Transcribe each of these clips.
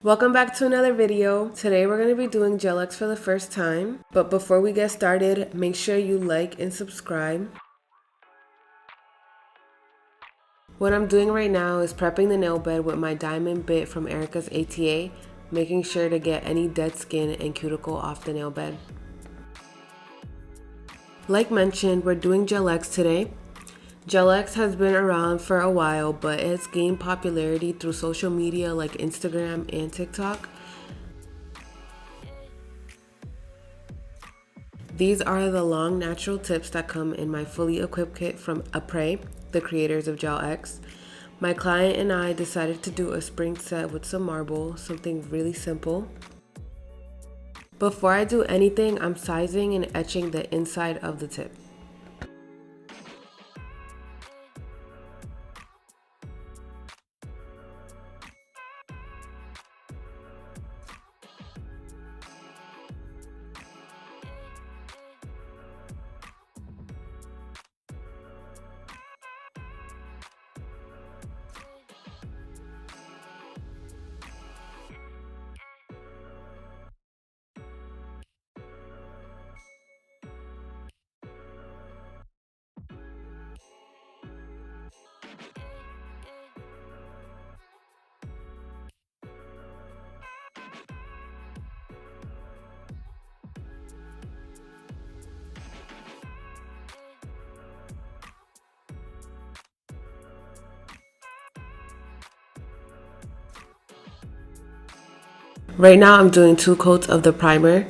Welcome back to another video. Today we're going to be doing Gel-x for the first time. But before we get started, make sure you like and subscribe. What I'm doing right now is prepping the nail bed with my diamond bit from Erica's ATA, making sure to get any dead skin and cuticle off the nail bed. Like mentioned, we're doing Gel-x today. Gel-x has been around for a while, but it's gained popularity through social media like Instagram and TikTok. These are the long natural tips that come in my fully equipped kit from Apres, the creators of Gel-x. My client and I decided to do a spring set with some marble, something really simple. Before I do anything, I'm sizing and etching the inside of the tip. Right now I'm doing 2 coats of the primer.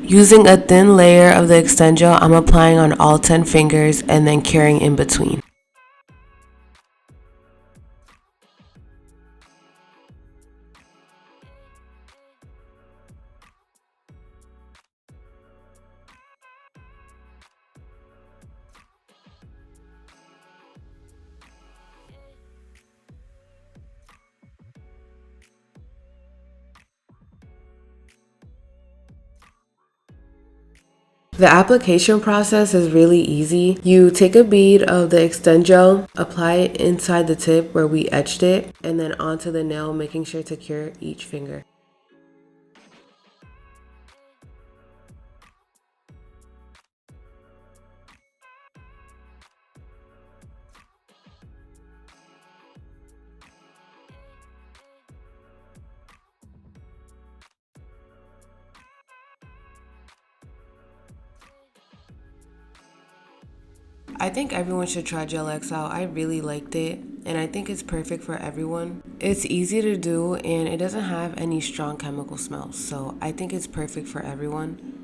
Using a thin layer of the Extend Gel, I'm applying on all 10 fingers and then curing in between. The application process is really easy. You take a bead of the Extend Gel, apply it inside the tip where we etched it, and then onto the nail, making sure to cure each finger. I think everyone should try Gel-x out. I really liked it, and I think it's perfect for everyone. It's easy to do, and it doesn't have any strong chemical smells, so I think it's perfect for everyone.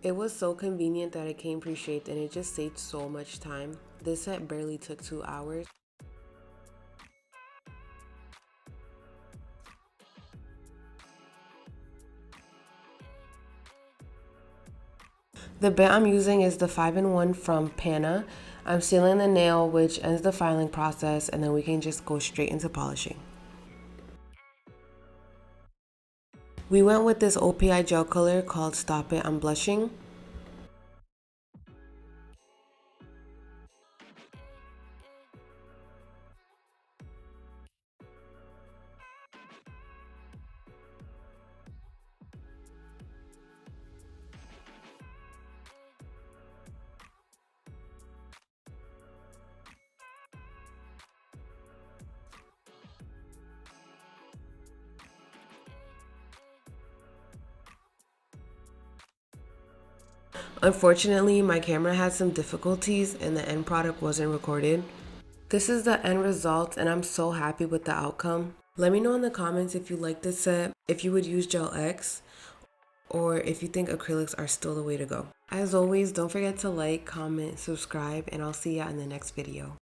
It was so convenient that it came pre-shaped and it just saved so much time. This set barely took 2 hours. The bit I'm using is the 5-in-1 from Pana. I'm sealing the nail, which ends the filing process, and then we can just go straight into polishing. We went with this OPI gel color called Stop It, I'm Blushing. Unfortunately, my camera had some difficulties and the end product wasn't recorded. This is the end result and I'm so happy with the outcome. Let me know in the comments if you like this set, if you would use Gel-X, or if you think acrylics are still the way to go. As always, don't forget to like, comment, subscribe, and I'll see ya in the next video.